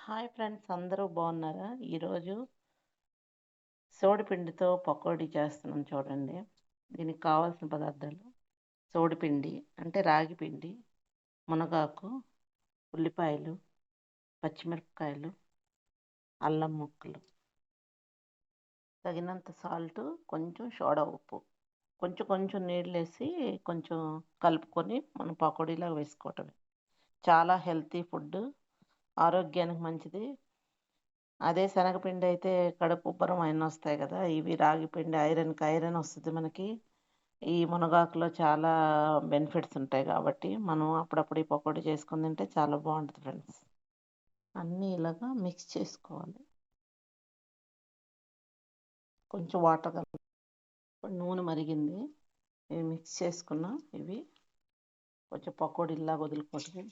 Hi friends, అందరూ బాగున్నారా? ఈరోజు సోడిపిండితో పకోడీ చేస్తున్నాను చూడండి. దీనికి కావాల్సిన పదార్థాలు: సోడిపిండి అంటే రాగి పిండి, మునగాకు, ఉల్లిపాయలు, పచ్చిమిరపకాయలు, అల్లం ముక్కలు, తగినంత సాల్ట్, కొంచెం సోడా ఉప్పు, కొంచెం కొంచెం నీళ్ళు వేసి కొంచెం కలుపుకొని మనం పకోడీలా వేసుకోవటమే. చాలా హెల్తీ ఫుడ్, ఆరోగ్యానికి మంచిది. అదే శనగపిండి అయితే కడుపు ఉబ్బరం అయినా వస్తాయి కదా. ఇవి రాగి పిండి ఐరన్కి ఐరన్ వస్తుంది మనకి. ఈ మునగాకులో చాలా బెనిఫిట్స్ ఉంటాయి కాబట్టి మనం అప్పుడప్పుడు ఈ పకోడీ చేసుకుని తింటే చాలా బాగుంటుంది ఫ్రెండ్స్. అన్నీ ఇలాగా మిక్స్ చేసుకోవాలి. కొంచెం వాటర్ కలిపి నూనె మరిగింది, ఇవి మిక్స్ చేసుకున్నా. ఇవి కొంచెం పకోడీలాగా వదులుకోవటం.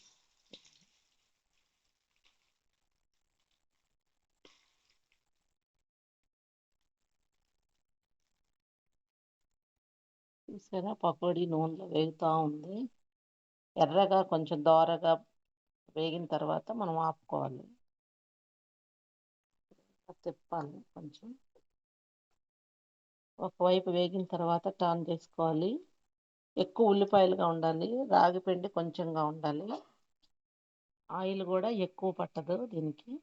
చూసారా, పకోడీ నూనెలో వేగుతూ ఉంది. ఎర్రగా కొంచెం దోరగా వేగిన తర్వాత మనం ఆపుకోవాలి. తిప్పాలి కొంచెం. ఒకవైపు వేగిన తర్వాత టర్న్ చేసుకోవాలి. ఎక్కువ ఉల్లిపాయలుగా ఉండాలి, రాగి పిండి కొంచెంగా ఉండాలి. ఆయిల్ కూడా ఎక్కువ పట్టదు దీనికి,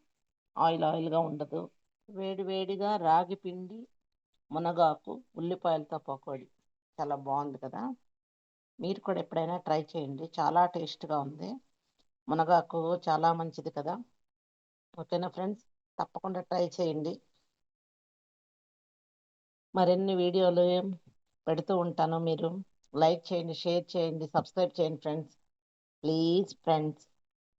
ఆయిల్గా ఉండదు. వేడి వేడిగా రాగి పిండి, మునగాకు, ఉల్లిపాయలతో పకోడీ చాలా బాగుంది కదా. మీరు కూడా ఎప్పుడైనా ట్రై చేయండి, చాలా టేస్ట్గా ఉంది. మునగాకు చాలా మంచిది కదా. ఓకేనా ఫ్రెండ్స్, తప్పకుండా ట్రై చేయండి. మరిన్ని వీడియోలు పెడుతూ ఉంటాను. మీరు లైక్ చేయండి, షేర్ చేయండి, సబ్స్క్రైబ్ చేయండి ఫ్రెండ్స్. Please friends.